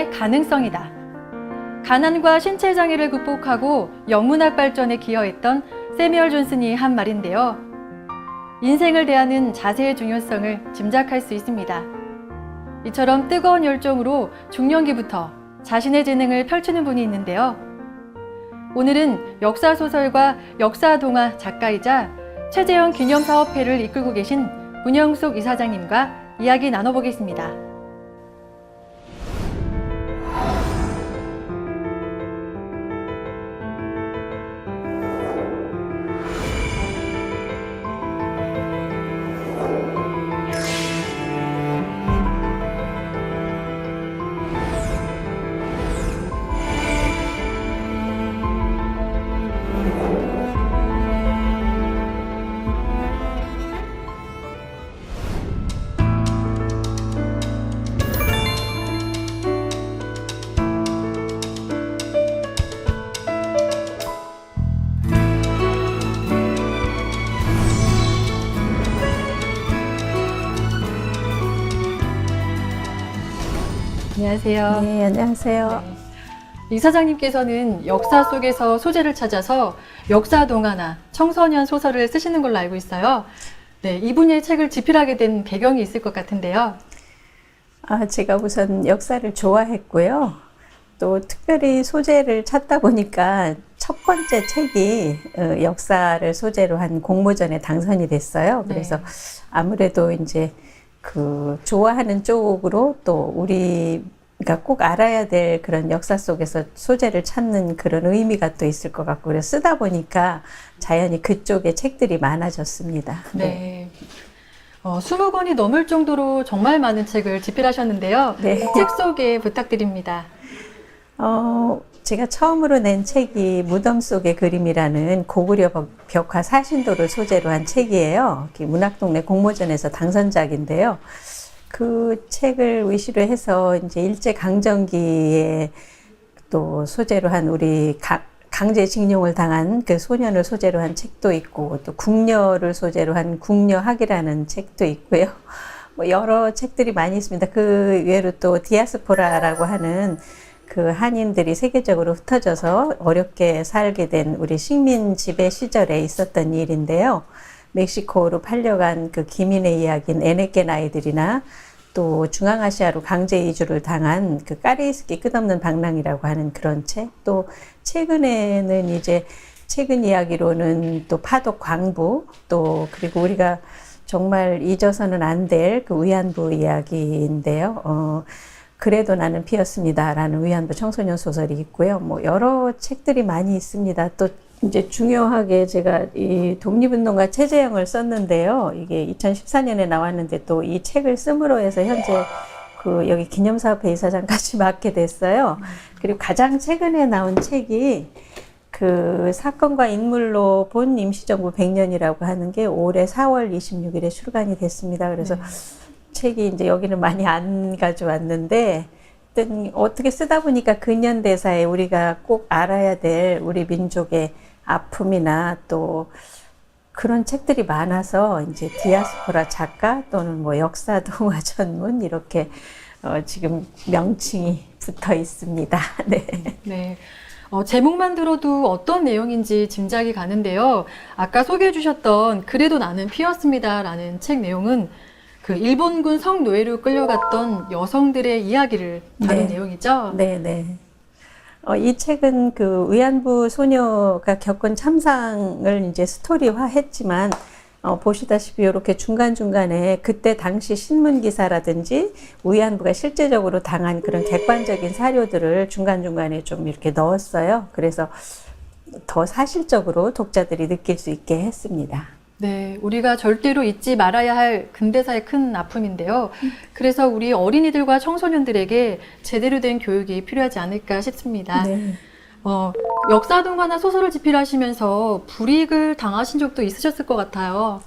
삶의 가능성이다. 가난과 신체 장애를 극복하고 영문학 발전에 기여했던 세뮤얼 존슨이 한 말인데요. 인생을 대하는 자세의 중요성을 짐작할 수 있습니다. 이처럼 뜨거운 열정으로 중년기부터 자신의 재능을 펼치는 분이 있는데요. 오늘은 역사소설가 역사동화 작가이자 최재형 기념사업회를 이끌고 계신 문영숙 이사장님과 이야기 나눠보겠습니다. 안녕하세요. 네, 안녕하세요. 이사장님께서는 역사 속에서 소재를 찾아서 역사동화나 청소년 소설을 쓰시는 걸로 알고 있어요. 네, 이분의 책을 집필하게 된 배경이 있을 것 같은데요. 제가 우선 역사를 좋아했고요. 또 특별히 소재를 찾다 보니까 첫 번째 책이 역사를 소재로 한 공모전에 당선이 됐어요. 그래서 아무래도 이제 그 좋아하는 쪽으로 또 우리가 꼭 알아야 될 그런 역사 속에서 소재를 찾는 그런 의미가 또 있을 것 같고, 그래서 쓰다 보니까 자연히 그쪽에 책들이 많아졌습니다. 네. 20권이 넘을 정도로 정말 많은 책을 집필하셨는데요. 네. 책 소개 부탁드립니다. 제가 처음으로 낸 책이 무덤 속의 그림이라는 고구려 벽화 사신도를 소재로 한 책이에요. 문학동네 공모전에서 당선작인데요. 그 책을 위시로 해서 이제 일제강점기에 또 소재로 한 우리 강제징용을 당한 그 소년을 소재로 한 책도 있고, 또 궁녀를 소재로 한 궁녀학이라는 책도 있고요. 뭐 여러 책들이 많이 있습니다. 그 외로 또 디아스포라라고 하는 그 한인들이 세계적으로 흩어져서 어렵게 살게 된 우리 식민 지배 시절에 있었던 일인데요. 멕시코로 팔려간 그 기민의 이야기인 에네켄 아이들이나 또 중앙아시아로 강제 이주를 당한 그 까리스키 끝없는 방랑이라고 하는 그런 책, 또 최근에는 이제 최근 이야기로는 또 파독 광부, 또 그리고 우리가 정말 잊어서는 안 될 그 위안부 이야기인데요. 그래도 나는 피었습니다 라는 위안부 청소년 소설이 있고요. 뭐 여러 책들이 많이 있습니다. 또 이제 중요하게 제가 이 독립운동가 최재형을 썼는데요. 이게 2014년에 나왔는데 또 이 책을 씀으로 해서 현재 그 여기 기념사업회 이사장까지 맡게 됐어요. 그리고 가장 최근에 나온 책이 그 사건과 인물로 본 임시정부 100년이라고 하는 게 올해 4월 26일에 출간이 됐습니다. 그래서 책이 이제 여기는 많이 안 가져왔는데, 어떻게 쓰다 보니까 근현대사에 우리가 꼭 알아야 될 우리 민족의 아픔이나 또 그런 책들이 많아서 이제 디아스포라 작가 또는 뭐 역사동화 전문 이렇게 지금 명칭이 붙어 있습니다. 네. 네. 제목만 들어도 어떤 내용인지 짐작이 가는데요. 아까 소개해 주셨던 그래도 나는 피었습니다라는 책 내용은 그 일본군 성노예로 끌려갔던 여성들의 이야기를 다룬 내용이죠? 네. 이 책은 그 위안부 소녀가 겪은 참상을 이제 스토리화 했지만, 보시다시피 이렇게 중간중간에 그때 당시 신문 기사라든지 위안부가 실제적으로 당한 그런 객관적인 사료들을 중간중간에 좀 이렇게 넣었어요. 그래서 더 사실적으로 독자들이 느낄 수 있게 했습니다. 네, 우리가 절대로 잊지 말아야 할 근대사의 큰 아픔인데요. 그래서 우리 어린이들과 청소년들에게 제대로 된 교육이 필요하지 않을까 싶습니다. 네. 역사동화나 소설을 집필하시면서 불이익을 당하신 적도 있으셨을 것 같아요.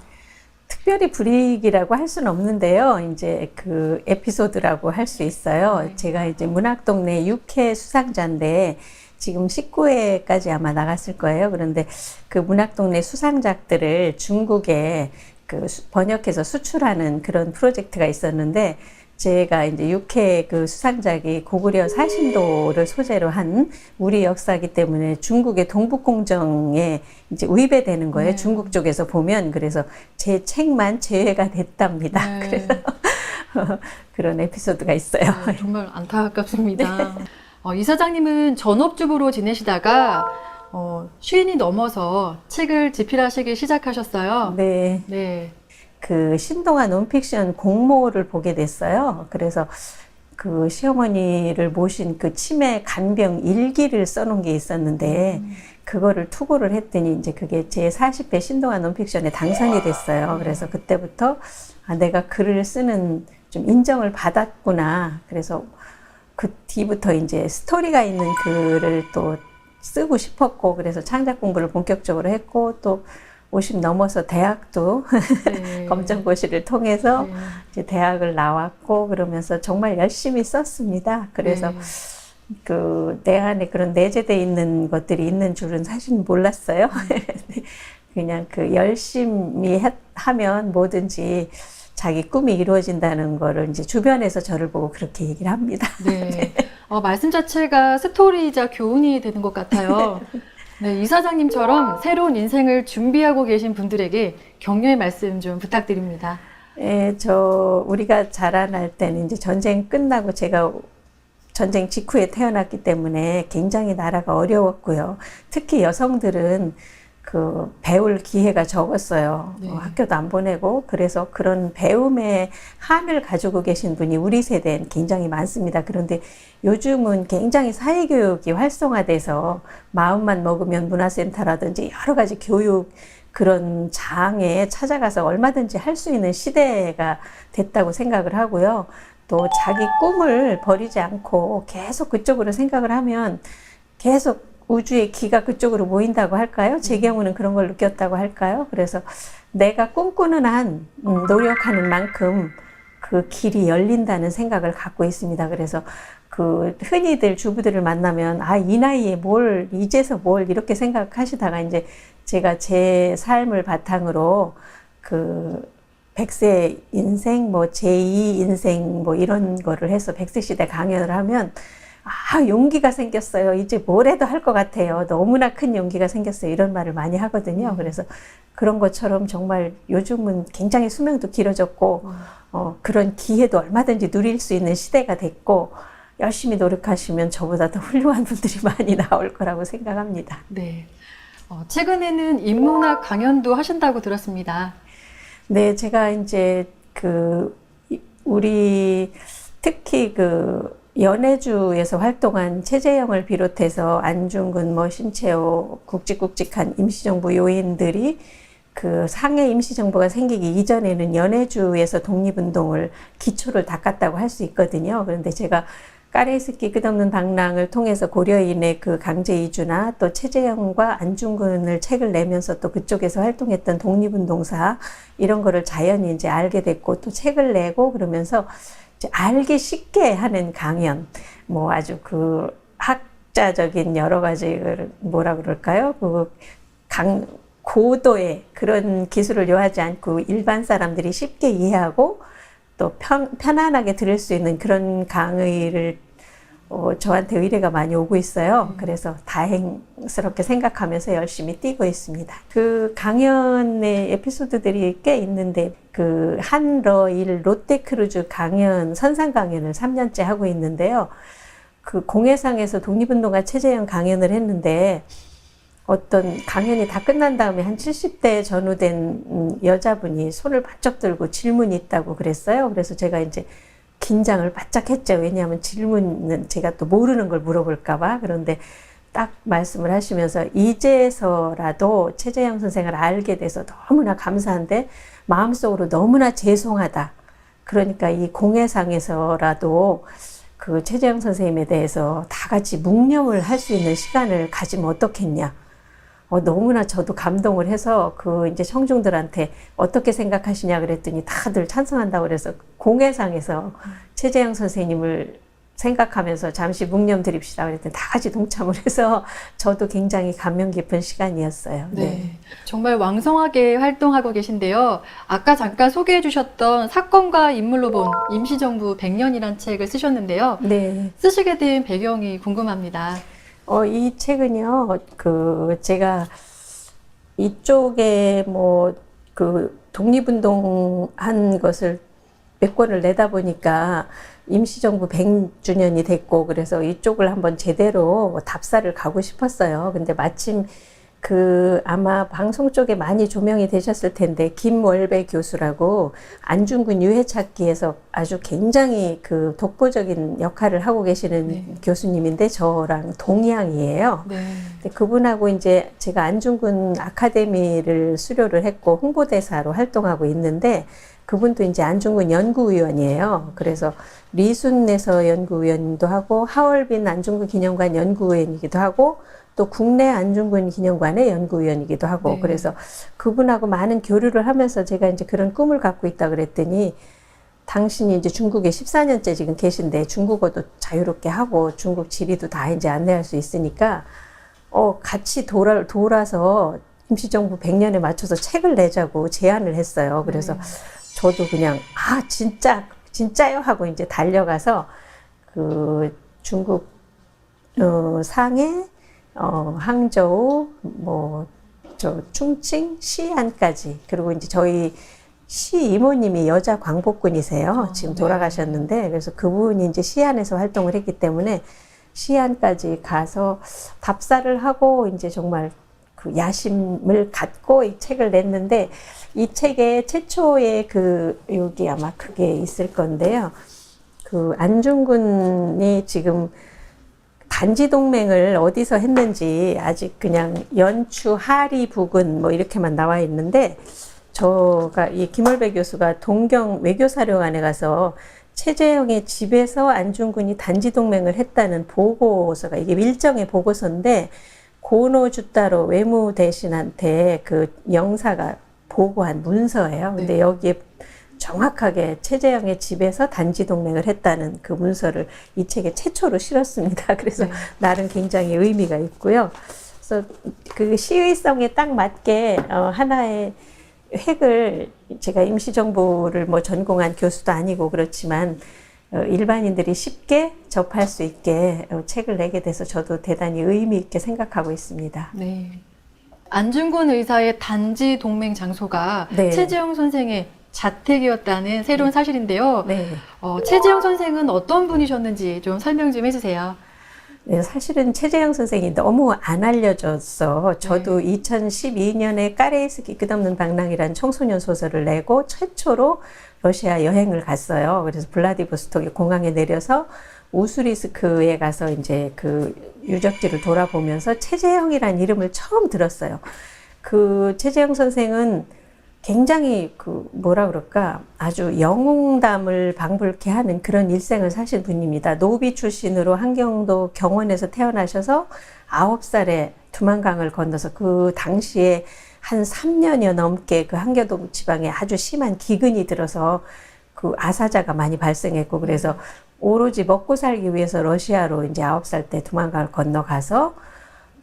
특별히 불이익이라고 할 수는 없는데요. 이제 그 에피소드라고 할 수 있어요. 제가 이제 문학동네 6회 수상자인데 지금 19회까지 아마 나갔을 거예요. 그런데 그 문학동네 수상작들을 중국에 그 번역해서 수출하는 그런 프로젝트가 있었는데, 제가 이제 6회 그 수상작이 고구려 사신도를 소재로 한 우리 역사이기 때문에 중국의 동북공정에 이제 의배되는 거예요. 네. 중국 쪽에서 보면. 그래서 제 책만 제외가 됐답니다. 네. 그래서 그런 에피소드가 있어요. 네, 정말 안타깝습니다. 이사장님은 전업주부로 지내시다가 쉰이 넘어서 책을 집필하시기 시작하셨어요. 네. 네. 그 신동아 논픽션 공모를 보게 됐어요. 그래서 그 시어머니를 모신 그 치매 간병 일기를 써놓은 게 있었는데 그거를 투고를 했더니 이제 그게 제 40회 신동아 논픽션에 당선이 됐어요. 그래서 그때부터 내가 글을 쓰는 좀 인정을 받았구나. 그래서 그 뒤부터 이제 스토리가 있는 글을 또 쓰고 싶었고, 그래서 창작 공부를 본격적으로 했고, 또 50 넘어서 대학도 네. 검정고시를 통해서 네. 이제 대학을 나왔고, 그러면서 정말 열심히 썼습니다. 그래서 네. 내 안에 그런 내재되어 있는 것들이 있는 줄은 사실 몰랐어요. 그냥 그 열심히 하면 뭐든지 자기 꿈이 이루어진다는 거를 이제 주변에서 저를 보고 그렇게 얘기를 합니다. 네. 말씀 자체가 스토리이자 교훈이 되는 것 같아요. 네, 이사장님처럼 새로운 인생을 준비하고 계신 분들에게 격려의 말씀 좀 부탁드립니다. 예, 우리가 자라날 때는 이제 전쟁 끝나고 제가 전쟁 직후에 태어났기 때문에 굉장히 나라가 어려웠고요. 특히 여성들은 그 배울 기회가 적었어요. 네. 학교도 안 보내고. 그래서 그런 배움의 한을 가지고 계신 분이 우리 세대엔 굉장히 많습니다. 그런데 요즘은 굉장히 사회교육이 활성화돼서 마음만 먹으면 문화센터라든지 여러 가지 교육 그런 장에 찾아가서 얼마든지 할 수 있는 시대가 됐다고 생각을 하고요. 또 자기 꿈을 버리지 않고 계속 그쪽으로 생각을 하면 계속 우주의 기가 그쪽으로 모인다고 할까요? 제 경우는 그런 걸 느꼈다고 할까요? 그래서 내가 꿈꾸는 한 노력하는 만큼 그 길이 열린다는 생각을 갖고 있습니다. 그래서 그 흔히들 주부들을 만나면 이 나이에 이제서 뭘 이렇게 생각하시다가 이제 제가 제 삶을 바탕으로 그 100세 인생, 제2 인생 이런 거를 해서 100세 시대 강연을 하면 용기가 생겼어요. 이제 뭘 해도 할 것 같아요. 너무나 큰 용기가 생겼어요. 이런 말을 많이 하거든요. 그래서 그런 것처럼 정말 요즘은 굉장히 수명도 길어졌고, 그런 기회도 얼마든지 누릴 수 있는 시대가 됐고, 열심히 노력하시면 저보다 더 훌륭한 분들이 많이 나올 거라고 생각합니다. 네. 최근에는 인문학 강연도 하신다고 들었습니다. 네, 제가 이제 우리 특히 연해주에서 활동한 최재형을 비롯해서 안중근, 신채호 굵직굵직한 임시정부 요인들이 그 상해 임시정부가 생기기 이전에는 연해주에서 독립운동을 기초를 닦았다고 할 수 있거든요. 그런데 제가 까레이스키 끝없는 방랑을 통해서 고려인의 그 강제 이주나 또 최재형과 안중근을 책을 내면서 또 그쪽에서 활동했던 독립운동사 이런 거를 자연히 이제 알게 됐고 또 책을 내고 그러면서 알기 쉽게 하는 강연, 아주 학자적인 여러 가지, 뭐라 그럴까요? 고도의 그런 기술을 요하지 않고 일반 사람들이 쉽게 이해하고 또 편안하게 들을 수 있는 그런 강의를 저한테 의뢰가 많이 오고 있어요. 그래서 다행스럽게 생각하면서 열심히 뛰고 있습니다. 그 강연의 에피소드들이 꽤 있는데 한러일 롯데크루즈 강연, 선상 강연을 3년째 하고 있는데요. 그 공해상에서 독립운동가 최재형 강연을 했는데 어떤 강연이 다 끝난 다음에 한 70대 전후된 여자분이 손을 바짝 들고 질문이 있다고 그랬어요. 그래서 제가 이제 긴장을 바짝 했죠. 왜냐하면 질문은 제가 또 모르는 걸 물어볼까봐. 그런데 딱 말씀을 하시면서 이제서라도 최재형 선생을 알게 돼서 너무나 감사한데 마음속으로 너무나 죄송하다. 그러니까 이 공해상에서라도 그 최재형 선생님에 대해서 다 같이 묵념을 할 수 있는 시간을 가지면 어떻겠냐. 너무나 저도 감동을 해서 이제 청중들한테 어떻게 생각하시냐 그랬더니 다들 찬성한다고 그래서 공해상에서 최재형 선생님을 생각하면서 잠시 묵념 드립시다 그랬더니 다 같이 동참을 해서 저도 굉장히 감명 깊은 시간이었어요. 네. 정말 왕성하게 활동하고 계신데요. 아까 잠깐 소개해 주셨던 사건과 인물로 본 임시정부 100년이란 책을 쓰셨는데요. 네. 쓰시게 된 배경이 궁금합니다. 이 책은요, 제가 이쪽에 독립운동 한 것을 몇 권을 내다 보니까 임시정부 100주년이 됐고, 그래서 이쪽을 한번 제대로 답사를 가고 싶었어요. 근데 마침 아마 방송 쪽에 많이 조명이 되셨을 텐데, 김월배 교수라고 안중근 유해찾기에서 아주 굉장히 독보적인 역할을 하고 계시는 네. 교수님인데, 저랑 동양이에요. 네. 근데 그분하고 이제 제가 안중근 아카데미를 수료를 했고, 홍보대사로 활동하고 있는데, 그분도 이제 안중근 연구위원이에요. 그래서 리순에서 연구위원도 하고, 하얼빈 안중근 기념관 연구위원이기도 하고, 또 국내 안중근 기념관의 연구위원이기도 하고, 네. 그래서 그분하고 많은 교류를 하면서 제가 이제 그런 꿈을 갖고 있다 그랬더니, 당신이 이제 중국에 14년째 지금 계신데 중국어도 자유롭게 하고 중국 지리도 다 이제 안내할 수 있으니까, 같이 돌아서 임시정부 100년에 맞춰서 책을 내자고 제안을 했어요. 그래서 저도 그냥, 진짜요? 하고 이제 달려가서 중국, 상해, 항저우, 충칭, 시안까지. 그리고 이제 저희 시 이모님이 여자 광복군이세요. 지금 돌아가셨는데, 그래서 그분이 이제 시안에서 활동을 했기 때문에 시안까지 가서 답사를 하고 이제 정말 야심을 갖고 이 책을 냈는데, 이 책의 최초의 여기 아마 그게 있을 건데요. 안중근이 지금 단지동맹을 어디서 했는지 아직 그냥 연추, 하리, 북은 이렇게만 나와 있는데, 이 김월배 교수가 동경 외교사령관에 가서 최재형의 집에서 안중근이 단지동맹을 했다는 보고서가, 이게 밀정의 보고서인데, 고노주따로 외무대신한테 영사가 보고한 문서예요. 근데 여기에 정확하게 최재형의 집에서 단지동맹을 했다는 그 문서를 이 책에 최초로 실었습니다. 그래서 나름 굉장히 의미가 있고요. 그래서 시의성에 딱 맞게 하나의 획을, 제가 임시정부를 전공한 교수도 아니고 그렇지만 일반인들이 쉽게 접할 수 있게 책을 내게 돼서 저도 대단히 의미 있게 생각하고 있습니다. 네. 안중근 의사의 단지 동맹 장소가 최재형 선생의 자택이었다는 새로운 사실인데요. 네. 최재형 선생은 어떤 분이셨는지 좀 설명 좀 해주세요. 네, 사실은 최재형 선생이 너무 안 알려졌어. 저도 2012년에 까레이스키 끝없는 방랑이라는 청소년 소설을 내고 최초로 러시아 여행을 갔어요. 그래서 블라디보스토크 공항에 내려서 우수리스크에 가서 이제 유적지를 돌아보면서 최재형이라는 이름을 처음 들었어요. 최재형 선생은 굉장히 아주 영웅담을 방불케 하는 그런 일생을 사신 분입니다. 노비 출신으로 한경도 경원에서 태어나셔서 9살에 두만강을 건너서 그 당시에 한 3년여 넘게 한겨도 지방에 아주 심한 기근이 들어서 아사자가 많이 발생했고, 그래서 오로지 먹고 살기 위해서 러시아로 이제 9살 때 두만강을 건너가서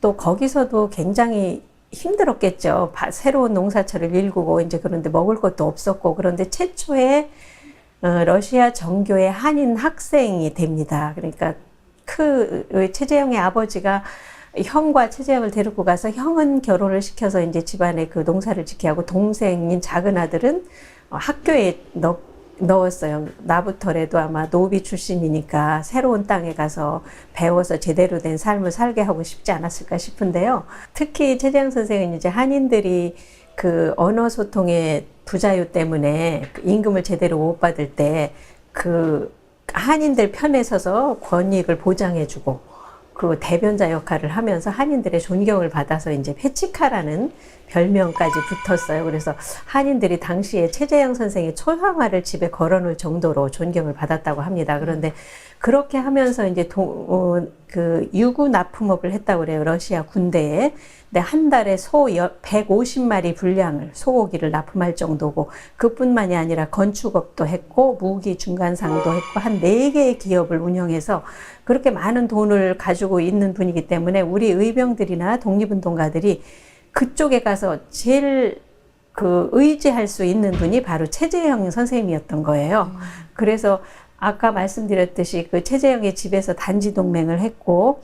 또 거기서도 굉장히 힘들었겠죠. 새로운 농사철을 일구고 이제 그런데 먹을 것도 없었고, 그런데 최초의 러시아 정교의 한인 학생이 됩니다. 그러니까 최재형의 아버지가 형과 최재형을 데리고 가서 형은 결혼을 시켜서 이제 집안의 농사를 지게 하고, 동생인 작은 아들은 학교에 넣었어요. 나부터라도 아마 노비 출신이니까 새로운 땅에 가서 배워서 제대로 된 삶을 살게 하고 싶지 않았을까 싶은데요. 특히 최재형 선생은 이제 한인들이 언어 소통의 부자유 때문에 임금을 제대로 못 받을 때 한인들 편에 서서 권익을 보장해주고 대변자 역할을 하면서 한인들의 존경을 받아서 이제 페치카라는 별명까지 붙었어요. 그래서 한인들이 당시에 최재형 선생의 초상화를 집에 걸어놓을 정도로 존경을 받았다고 합니다. 그런데 그렇게 하면서 이제 그 유구 납품업을 했다고 그래요. 러시아 군대에. 근데 한 달에 소 150마리 분량을 소고기를 납품할 정도고, 그뿐만이 아니라 건축업도 했고 무기 중간상도 했고 한 4개의 기업을 운영해서 그렇게 많은 돈을 가지고 있는 분이기 때문에 우리 의병들이나 독립운동가들이 그쪽에 가서 제일 그 의지할 수 있는 분이 바로 최재형 선생님이었던 거예요. 그래서 아까 말씀드렸듯이 그 최재형의 집에서 단지 동맹을 했고,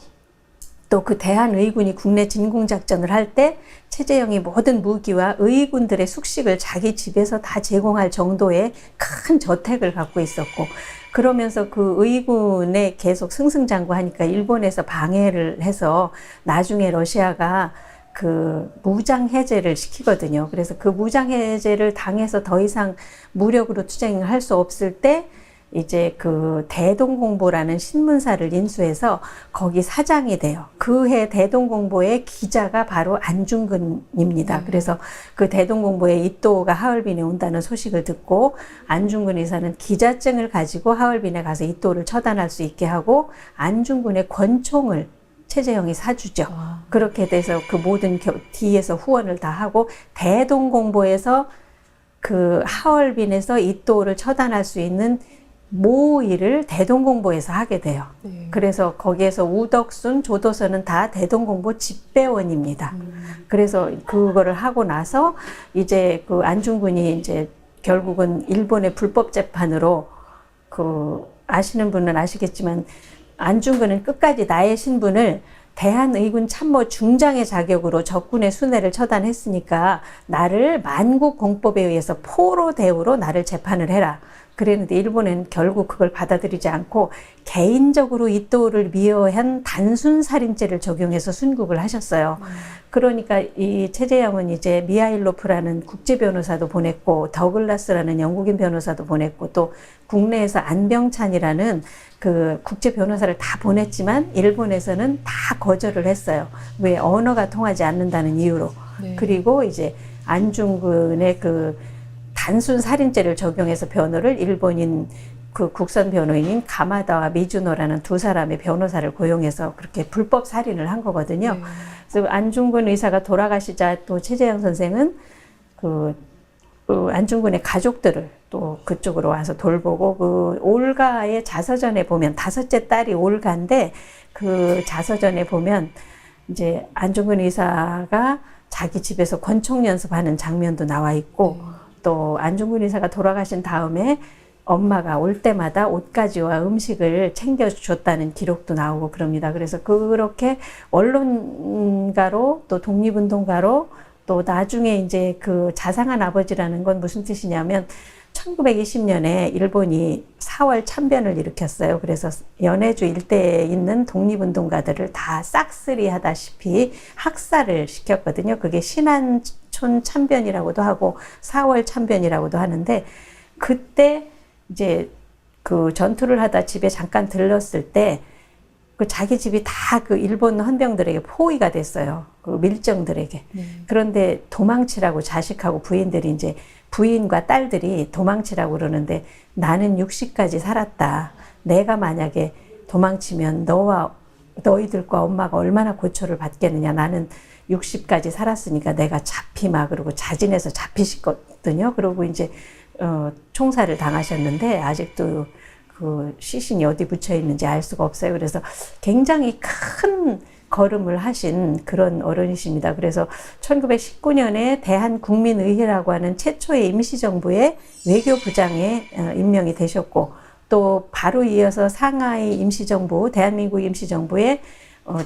또 그 대한의군이 국내 진공작전을 할 때 최재형이 모든 무기와 의군들의 숙식을 자기 집에서 다 제공할 정도의 큰 저택을 갖고 있었고, 그러면서 그 의군에 계속 승승장구하니까 일본에서 방해를 해서 나중에 러시아가 그 무장 해제를 시키거든요. 그래서 그 무장 해제를 당해서 더 이상 무력으로 투쟁을 할 수 없을 때 이제 그 대동공보라는 신문사를 인수해서 거기 사장이 돼요. 그해 대동공보의 기자가 바로 안중근입니다. 그래서 그 대동공보의 이또가 하얼빈에 온다는 소식을 듣고 안중근 의사는 기자증을 가지고 하얼빈에 가서 이또를 처단할 수 있게 하고 안중근의 권총을 최재형이 사주죠. 그렇게 돼서 그 모든 뒤에서 후원을 다 하고 대동공보에서 그 하얼빈에서 이또를 처단할 수 있는 모의를 대동공보에서 하게 돼요. 그래서 거기에서 우덕순, 조도선은 다 대동공보 집배원입니다. 그래서 그거를 하고 나서 이제 그 안중근이 이제 결국은 일본의 불법 재판으로, 그 아시는 분은 아시겠지만 안중근은 끝까지 나의 신분을 대한의군 참모 중장의 자격으로 적군의 순회를 처단했으니까 나를 만국공법에 의해서 포로 대우로 나를 재판을 해라. 그랬는데 일본은 결국 그걸 받아들이지 않고 개인적으로 이또를 미워한 단순살인죄를 적용해서 순국을 하셨어요. 그러니까 이 최재형은 이제 미하일로프라는 국제 변호사도 보냈고 더글라스라는 영국인 변호사도 보냈고 또 국내에서 안병찬이라는 그 국제 변호사를 다 보냈지만 일본에서는 다 거절을 했어요. 왜? 언어가 통하지 않는다는 이유로. 그리고 이제 안중근의 그 단순 살인죄를 적용해서 변호를 일본인 그 국선 변호인인 가마다와 미주노라는 두 사람의 변호사를 고용해서 그렇게 불법 살인을 한 거거든요. 그래서 안중근 의사가 돌아가시자 또 최재형 선생은 그 안중근의 가족들을 또 그쪽으로 와서 돌보고, 그 올가의 자서전에 보면, 5째 딸이 올가인데 그 자서전에 보면 이제 안중근 의사가 자기 집에서 권총 연습하는 장면도 나와 있고, 또 안중근 의사가 돌아가신 다음에 엄마가 올 때마다 옷가지와 음식을 챙겨줬다는 기록도 나오고 그럽니다. 그래서 그렇게 언론가로 또 독립운동가로 또 나중에 이제 그 자상한 아버지라는 건 무슨 뜻이냐면 1920년에 일본이 4월 참변을 일으켰어요. 그래서 연해주 일대에 있는 독립운동가들을 다 싹쓸이 하다시피 학살을 시켰거든요. 그게 신안촌 참변이라고도 하고 4월 참변이라고도 하는데, 그때 이제 그 전투를 하다 집에 잠깐 들렀을 때 그 자기 집이 다 그 일본 헌병들에게 포위가 됐어요. 그 밀정들에게. 그런데 도망치라고 자식하고 부인들이 이제 부인과 딸들이 도망치라고 그러는데, 나는 60까지 살았다. 내가 만약에 도망치면 너희들과 엄마가 얼마나 고초를 받겠느냐. 나는 60까지 살았으니까 내가 잡히마. 그러고 자진해서 잡히시거든요. 그러고 이제 총살을 당하셨는데 아직도 그 시신이 어디 붙여 있는지 알 수가 없어요. 그래서 굉장히 큰 걸음을 하신 그런 어른이십니다. 그래서 1919년에 대한국민의회라고 하는 최초의 임시정부의 외교부장에 임명이 되셨고, 또 바로 이어서 상하이 임시정부, 대한민국 임시정부의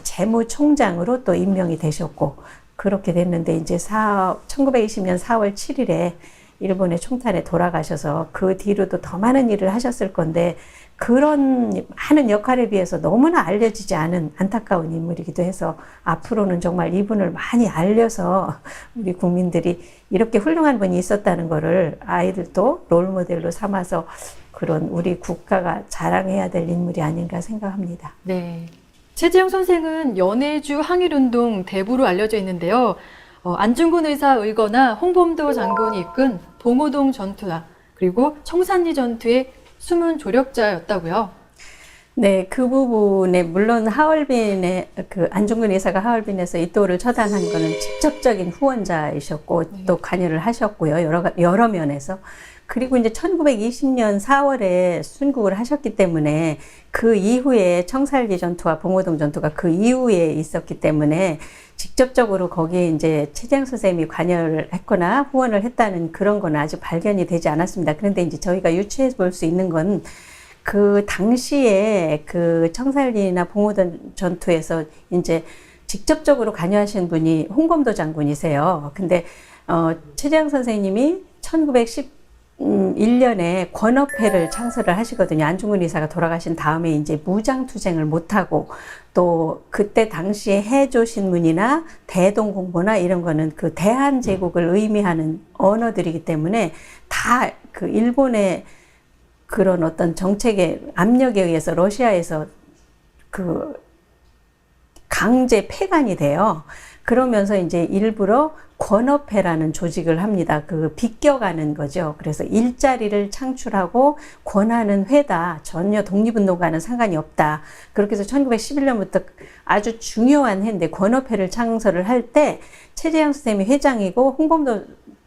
재무총장으로 또 임명이 되셨고, 그렇게 됐는데 이제 1920년 4월 7일에 일본의 총탄에 돌아가셔서 그 뒤로도 더 많은 일을 하셨을 건데, 그런 많은 역할에 비해서 너무나 알려지지 않은 안타까운 인물이기도 해서 앞으로는 정말 이분을 많이 알려서 우리 국민들이 이렇게 훌륭한 분이 있었다는 거를 아이들도 롤모델로 삼아서 그런 우리 국가가 자랑해야 될 인물이 아닌가 생각합니다. 네. 최재형 선생은 연해주 항일운동 대부로 알려져 있는데요. 안중근 의사 의거나 홍범도 장군이 이끈 봉오동 전투나 그리고 청산리 전투의 숨은 조력자였다고요. 네, 그 부분에 물론 하얼빈의 그 안중근 의사가 하얼빈에서 이 돌을 처단한 거는 직접적인 후원자이셨고 네. 또 관여를 하셨고요. 여러 면에서. 그리고 이제 1920년 4월에 순국을 하셨기 때문에 그 이후에 청살리 전투와 봉오동 전투가 그 이후에 있었기 때문에 직접적으로 거기에 이제 최재형 선생님이 관여를 했거나 후원을 했다는 그런 건 아직 발견이 되지 않았습니다. 그런데 이제 저희가 유추해 볼 수 있는 건 그 당시에 그 청살리나 봉오동 전투에서 이제 직접적으로 관여하신 분이 홍범도 장군이세요. 근데 최재형 선생님이 1911년에 권업회를 창설을 하시거든요. 안중근 의사가 돌아가신 다음에 이제 무장투쟁을 못하고 또 그때 당시에 해조 신문이나 대동공보나 이런 거는 그 대한제국을 의미하는 언어들이기 때문에 다 그 일본의 그런 어떤 정책의 압력에 의해서 러시아에서 그 강제 폐간이 돼요. 그러면서 이제 일부러 권업회라는 조직을 합니다. 그 비껴가는 거죠. 그래서 일자리를 창출하고 권하는 회다. 전혀 독립운동과는 상관이 없다. 그렇게 해서 1911년부터 아주 중요한 해인데 권업회를 창설을 할 때 최재형 선생님이 회장이고 홍범도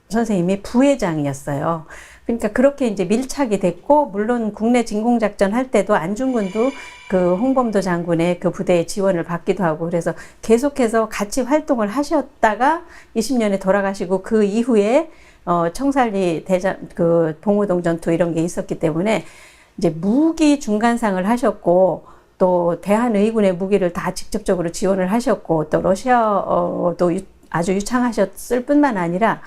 선생님이 부회장이었어요. 그러니까 그렇게 이제 밀착이 됐고, 물론 국내 진공작전 할 때도 안중근도 그 홍범도 장군의 그 부대에 지원을 받기도 하고, 그래서 계속해서 같이 활동을 하셨다가 20년에 돌아가시고, 그 이후에 청살리 대전 그 봉오동 전투 이런 게 있었기 때문에 이제 무기 중간상을 하셨고, 또 대한의군의 무기를 다 직접적으로 지원을 하셨고, 또 러시아도 아주 유창하셨을 뿐만 아니라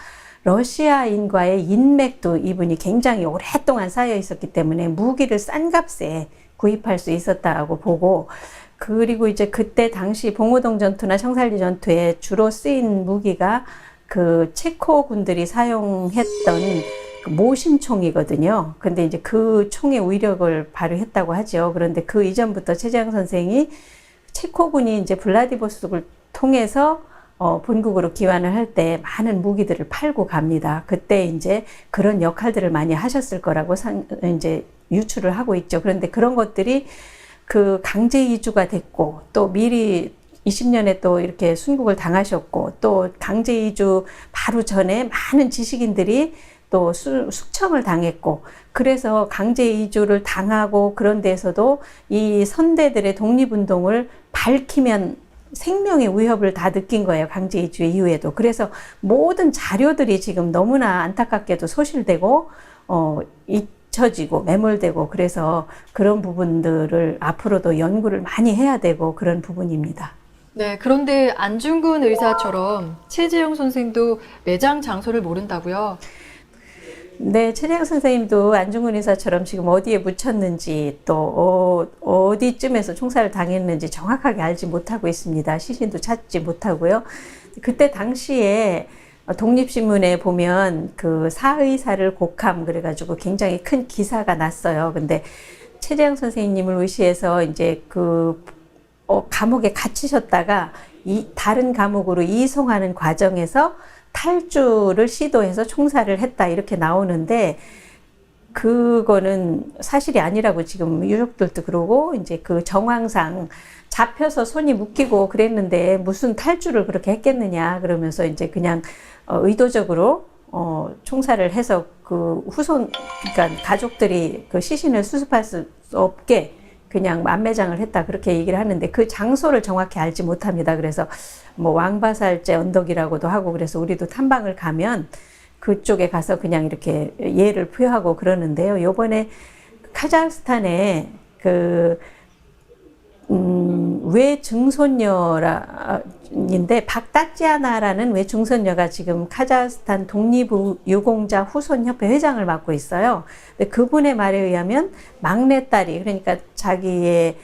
러시아인과의 인맥도 이분이 굉장히 오랫동안 쌓여 있었기 때문에 무기를 싼 값에 구입할 수 있었다고 보고, 그리고 이제 그때 당시 봉오동 전투나 청살리 전투에 주로 쓰인 무기가 그 체코 군들이 사용했던 그 모신총이거든요. 근데 이제 그 총의 위력을 발휘했다고 하죠. 그런데 그 이전부터 최재형 선생이 체코군이 이제 블라디보스톡을 통해서 본국으로 귀환을 할 때 많은 무기들을 팔고 갑니다. 그때 이제 그런 역할들을 많이 하셨을 거라고 이제 유추를 하고 있죠. 그런데 그런 것들이 그 강제 이주가 됐고, 또 미리 20년에 또 이렇게 순국을 당하셨고, 또 강제 이주 바로 전에 많은 지식인들이 또 숙청을 당했고, 그래서 강제 이주를 당하고 그런 데서도 이 선대들의 독립운동을 밝히면 생명의 위협을 다 느낀 거예요. 강제 이주 이후에도. 그래서 모든 자료들이 지금 너무나 안타깝게도 소실되고 잊혀지고 매몰되고, 그래서 그런 부분들을 앞으로도 연구를 많이 해야 되고 그런 부분입니다. 네, 그런데 안중근 의사처럼 최재형 선생도 매장 장소를 모른다고요? 네, 최재형 선생님도 안중근 의사처럼 지금 어디에 묻혔는지 또 어디쯤에서 총살을 당했는지 정확하게 알지 못하고 있습니다. 시신도 찾지 못하고요. 그때 당시에 독립신문에 보면 그 사의사를 곡함 그래가지고 굉장히 큰 기사가 났어요. 근데 최재형 선생님을 의시해서 이제 그 감옥에 갇히셨다가 다른 감옥으로 이송하는 과정에서 탈주를 시도해서 총살을 했다 이렇게 나오는데, 그거는 사실이 아니라고 지금 유족들도 그러고, 이제 그 정황상 잡혀서 손이 묶이고 그랬는데 무슨 탈주를 그렇게 했겠느냐 그러면서 이제 그냥 의도적으로 총살을 해서 그 후손, 그러니까 가족들이 그 시신을 수습할 수 없게 그냥 만매장을 했다 그렇게 얘기를 하는데, 그 장소를 정확히 알지 못합니다. 그래서 뭐 왕바살제 언덕이라고도 하고, 그래서 우리도 탐방을 가면 그쪽에 가서 그냥 이렇게 예를 표하고 그러는데요. 요번에 카자흐스탄에 그 외증손녀인데 박다찌아나라는 외증손녀가 지금 카자흐스탄 독립유공자 후손협회 회장을 맡고 있어요. 근데 그분의 말에 의하면 막내딸이, 그러니까 자기의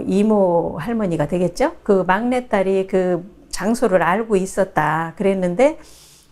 이모 할머니가 되겠죠? 그 막내딸이 그 장소를 알고 있었다 그랬는데,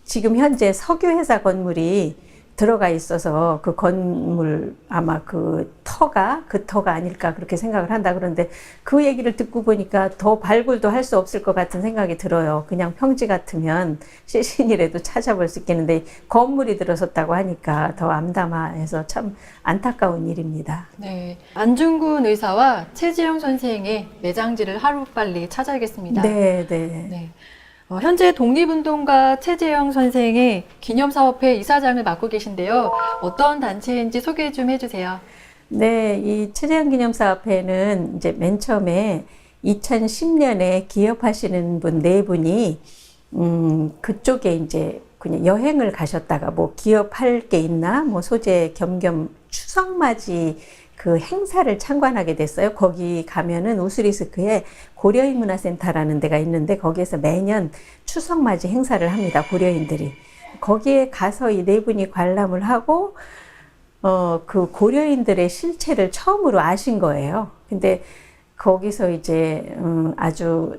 지금 현재 석유회사 건물이 들어가 있어서 그 건물 아마 그 터가 아닐까 그렇게 생각을 한다. 그런데 그 얘기를 듣고 보니까 더 발굴도 할 수 없을 것 같은 생각이 들어요. 그냥 평지 같으면 시신이라도 찾아볼 수 있겠는데 건물이 들어섰다고 하니까 더 암담해서 참 안타까운 일입니다. 네. 안중근 의사와 최재형 선생의 매장지를 하루빨리 찾아야겠습니다. 네. 네. 현재 독립운동가 최재형 선생의 기념사업회 이사장을 맡고 계신데요. 어떤 단체인지 소개 좀 해주세요. 네, 이 최재형 기념사업회는 이제 맨 처음에 2010년에 기업하시는 분 네 분이 그쪽에 이제 그냥 여행을 가셨다가 뭐 기업할 게 있나 뭐 소재 겸겸 추석맞이 그 행사를 참관하게 됐어요. 거기 가면은 우스리스크에 고려인 문화센터라는 데가 있는데 거기에서 매년 추석맞이 행사를 합니다. 고려인들이. 거기에 가서 이 네 분이 관람을 하고 그 고려인들의 실체를 처음으로 아신 거예요. 근데 거기서 이제 아주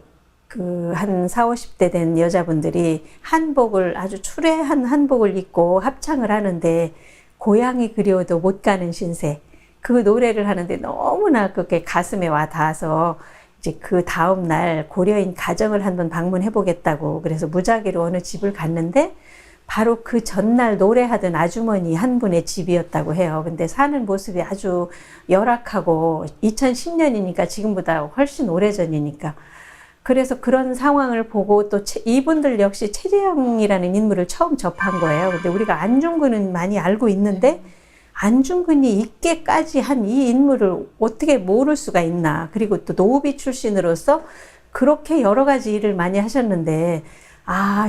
그 한 40, 50대 된 여자분들이 한복을 아주 추레한 한복을 입고 합창을 하는데 고향이 그리워도 못 가는 신세 그 노래를 하는데 너무나 그게 가슴에 와 닿아서 이제 그 다음 날 고려인 가정을 한번 방문해 보겠다고 그래서 무작위로 어느 집을 갔는데 바로 그 전날 노래하던 아주머니 한 분의 집이었다고 해요. 근데 사는 모습이 아주 열악하고 2010년이니까 지금보다 훨씬 오래전이니까 그래서 그런 상황을 보고 또 이분들 역시 최재형이라는 인물을 처음 접한 거예요. 근데 우리가 안중근은 많이 알고 있는데 안중근이 있게까지 한 이 인물을 어떻게 모를 수가 있나. 그리고 또 노비 출신으로서 그렇게 여러 가지 일을 많이 하셨는데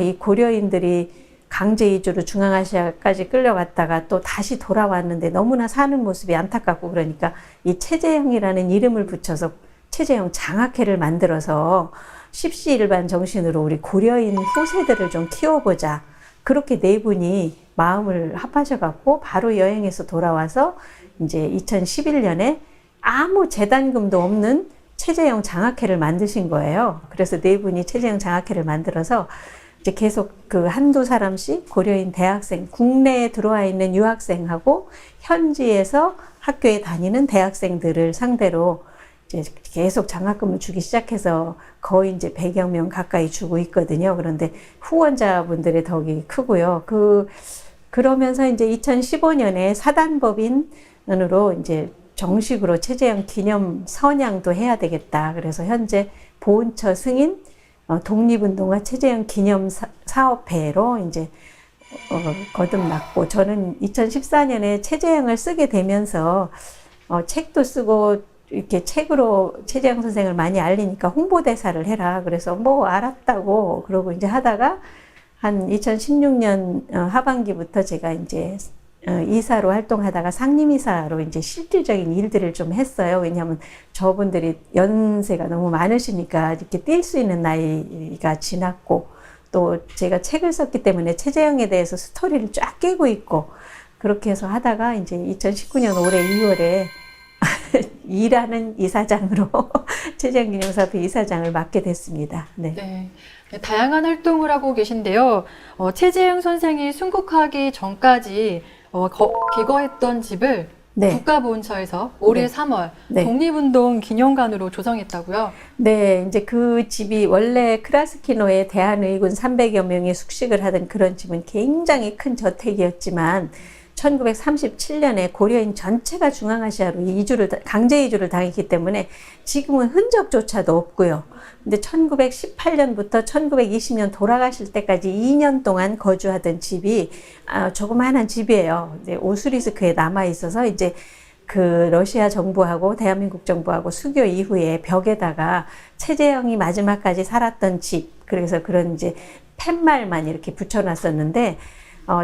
이 고려인들이 강제 이주로 중앙아시아까지 끌려갔다가 또 다시 돌아왔는데 너무나 사는 모습이 안타깝고 그러니까 이 최재형이라는 이름을 붙여서 최재형 장학회를 만들어서 십시일반 정신으로 우리 고려인 후세들을 좀 키워보자. 그렇게 네 분이 마음을 합하셔갖고 바로 여행해서 돌아와서 이제 2011년에 아무 재단금도 없는 최재형 장학회를 만드신 거예요. 그래서 네 분이 최재형 장학회를 만들어서 이제 계속 그 한두 사람씩 고려인 대학생, 국내에 들어와 있는 유학생하고 현지에서 학교에 다니는 대학생들을 상대로 이제 계속 장학금을 주기 시작해서 거의 이제 100여 명 가까이 주고 있거든요. 그런데 후원자분들의 덕이 크고요. 그러면서 이제 2015년에 사단법인으로 이제 정식으로 최재형 기념 선양도 해야 되겠다. 그래서 현재 보훈처 승인 독립운동가 최재형 기념 사업회로 이제 거듭났고 저는 2014년에 최재형을 쓰게 되면서 책도 쓰고 이렇게 책으로 최재형 선생을 많이 알리니까 홍보대사를 해라. 그래서 뭐 알았다고 그러고 이제 하다가 한 2016년 하반기부터 제가 이제 이사로 활동하다가 상임이사로 이제 실질적인 일들을 좀 했어요. 왜냐하면 저분들이 연세가 너무 많으시니까 이렇게 뛸 수 있는 나이가 지났고 또 제가 책을 썼기 때문에 최재형에 대해서 스토리를 쫙 깨고 있고 그렇게 해서 하다가 이제 2019년 올해 2월에 일하는 이사장으로 최재형 기념사업회 이사장을 맡게 됐습니다. 네. 네. 다양한 활동을 하고 계신데요. 최재형 선생이 순국하기 전까지 기거했던 집을 네. 국가보훈처에서 올해 네. 3월 네. 독립운동 기념관으로 조성했다고요? 네, 이제 그 집이 원래 크라스키노에 대한의군 300여 명이 숙식을 하던 그런 집은 굉장히 큰 저택이었지만 1937년에 고려인 전체가 중앙아시아로 강제 이주를 당했기 때문에 지금은 흔적조차도 없고요. 근데 1918년부터 1920년 돌아가실 때까지 2년 동안 거주하던 집이 조그마한 집이에요. 이제 오스리스크에 남아 있어서 이제 그 러시아 정부하고 대한민국 정부하고 수교 이후에 벽에다가 최재형이 마지막까지 살았던 집, 그래서 그런 이제 팻말만 이렇게 붙여놨었는데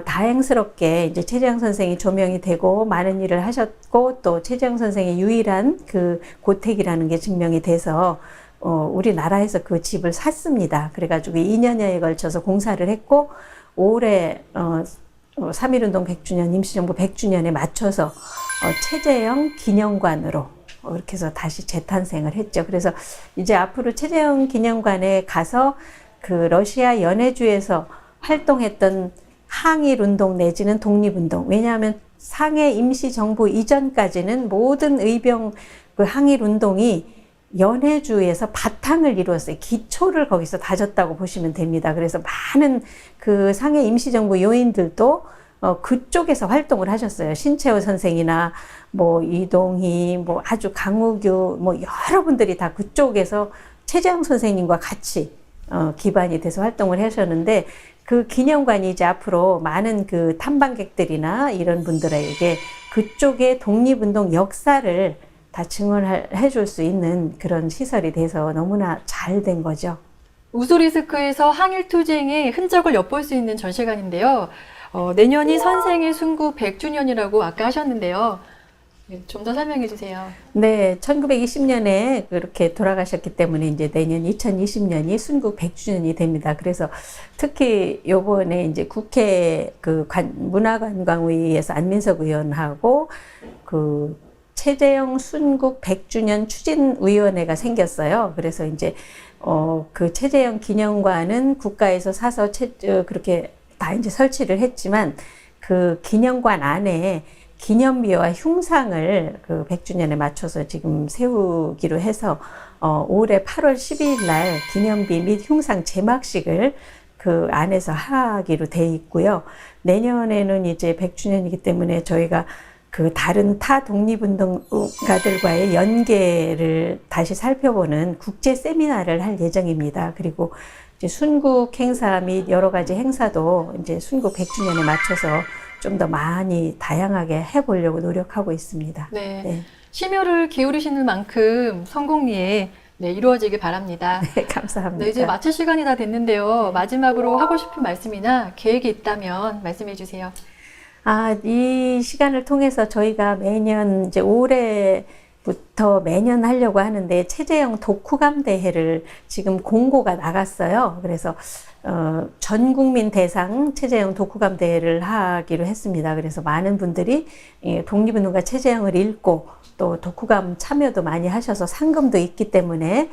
다행스럽게 이제 최재형 선생이 조명이 되고 많은 일을 하셨고 또 최재형 선생의 유일한 그 고택이라는 게 증명이 돼서 우리나라에서 그 집을 샀습니다. 그래가지고 2년여에 걸쳐서 공사를 했고 올해 3.1운동 100주년 임시정부 100주년에 맞춰서 최재형 기념관으로 이렇게 해서 다시 재탄생을 했죠. 그래서 이제 앞으로 최재형 기념관에 가서 그 러시아 연해주에서 활동했던 항일운동 내지는 독립운동. 왜냐하면 상해 임시정부 이전까지는 모든 의병 그 항일운동이 연해주에서 바탕을 이루었어요. 기초를 거기서 다졌다고 보시면 됩니다. 그래서 많은 그 상해 임시정부 요인들도 그쪽에서 활동을 하셨어요. 신채호 선생이나 뭐 이동희, 뭐 아주 강우규, 뭐 여러분들이 다 그쪽에서 최재형 선생님과 같이 기반이 돼서 활동을 하셨는데, 그 기념관이 이제 앞으로 많은 그 탐방객들이나 이런 분들에게 그쪽의 독립운동 역사를 다 증언해 줄 수 있는 그런 시설이 돼서 너무나 잘 된 거죠. 우수리스크에서 항일투쟁의 흔적을 엿볼 수 있는 전시관인데요. 내년이 선생의 순국 100주년이라고 아까 하셨는데요. 좀 더 설명해 주세요. 네, 1920년에 그렇게 돌아가셨기 때문에 이제 내년 2020년이 순국 100주년이 됩니다. 그래서 특히 요번에 이제 국회 그 문화관광위에서 안민석 의원하고 그 최재형 순국 100주년 추진위원회가 생겼어요. 그래서 이제 그 최재형 기념관은 국가에서 사서 그렇게 다 이제 설치를 했지만, 그 기념관 안에 기념비와 흉상을 그 100주년에 맞춰서 지금 세우기로 해서 올해 8월 12일 날 기념비 및 흉상 제막식을 그 안에서 하기로 돼 있고요. 내년에는 이제 100주년이기 때문에 저희가 그 다른 타 독립운동가들과의 연계를 다시 살펴보는 국제 세미나를 할 예정입니다. 그리고 이제 순국 행사 및 여러 가지 행사도 이제 순국 100주년에 맞춰서 좀 더 많이 다양하게 해보려고 노력하고 있습니다. 네. 네. 심혈을 기울이시는 만큼 성공리에 이루어지길 바랍니다. 네, 감사합니다. 네, 이제 마칠 시간이 다 됐는데요. 마지막으로 하고 싶은 말씀이나 계획이 있다면 말씀해 주세요. 이 시간을 통해서 저희가 매년 이제 올해부터 매년 하려고 하는데, 최재형 독후감 대회를 지금 공고가 나갔어요. 그래서 전 국민 대상 최재형 독후감 대회를 하기로 했습니다. 그래서 많은 분들이 독립운동가 최재형을 읽고 또 독후감 참여도 많이 하셔서 상금도 있기 때문에,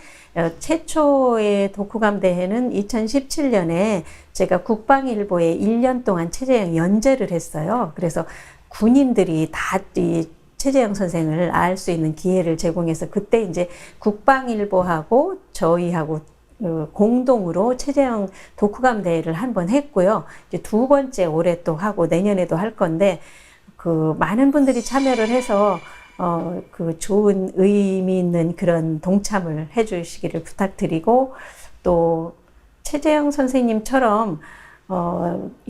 최초의 독후감 대회는 2017년에 제가 국방일보에 1년 동안 최재형 연재를 했어요. 그래서 군인들이 다 이 최재형 선생을 알 수 있는 기회를 제공해서, 그때 이제 국방일보하고 저희하고 공동으로 최재형 독후감 대회를 한 번 했고요. 이제 두 번째 올해 또 하고 내년에도 할 건데, 그 많은 분들이 참여를 해서 그 좋은 의미 있는 그런 동참을 해 주시기를 부탁드리고, 또 최재형 선생님처럼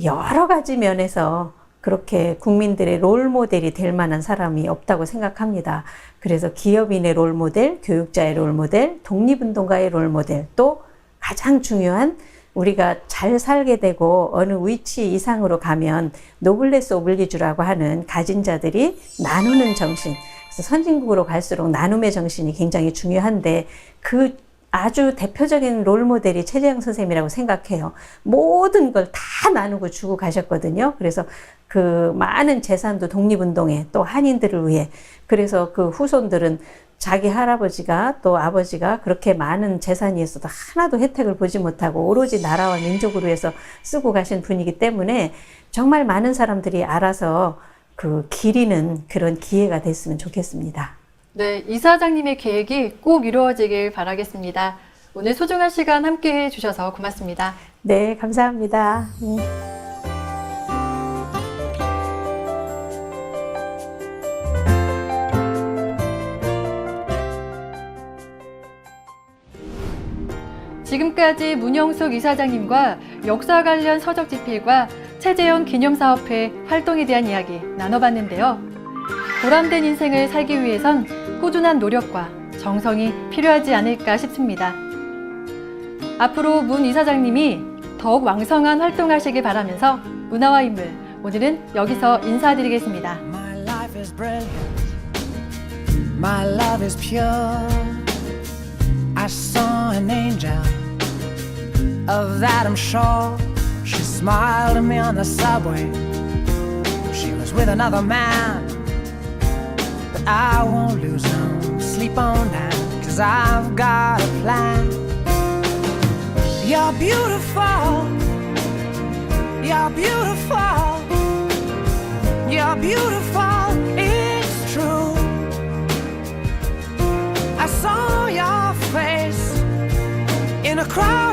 여러 가지 면에서 그렇게 국민들의 롤모델이 될 만한 사람이 없다고 생각합니다. 그래서 기업인의 롤모델, 교육자의 롤모델, 독립운동가의 롤모델, 또 가장 중요한, 우리가 잘 살게 되고 어느 위치 이상으로 가면 노블레스 오블리주라고 하는 가진 자들이 나누는 정신, 그래서 선진국으로 갈수록 나눔의 정신이 굉장히 중요한데, 그 아주 대표적인 롤모델이 최재형 선생님이라고 생각해요. 모든 걸 다 나누고 주고 가셨거든요. 그래서 그 많은 재산도 독립운동에, 또 한인들을 위해, 그래서 그 후손들은 자기 할아버지가 또 아버지가 그렇게 많은 재산이 있어도 하나도 혜택을 보지 못하고 오로지 나라와 민족을 위해서 쓰고 가신 분이기 때문에, 정말 많은 사람들이 알아서 그 기리는 그런 기회가 됐으면 좋겠습니다. 네, 이사장님의 계획이 꼭 이루어지길 바라겠습니다. 오늘 소중한 시간 함께 해주셔서 고맙습니다. 네, 감사합니다. 지금까지 문영숙 이사장님과 역사 관련 서적 집필과 최재형 기념사업회 활동에 대한 이야기 나눠봤는데요. 보람된 인생을 살기 위해선 꾸준한 노력과 정성이 필요하지 않을까 싶습니다. 앞으로 문 이사장님이 더욱 왕성한 활동하시길 바라면서 문화와 인물, 오늘은 여기서 인사드리겠습니다. My life is brilliant. My love is pure. I saw an angel. Of that I'm sure. She smiled at me on the subway. She was with another man. But I won't lose no sleep on that, 'cause I've got a plan. You're beautiful. You're beautiful. You're beautiful. It's true. I saw your face in a crowd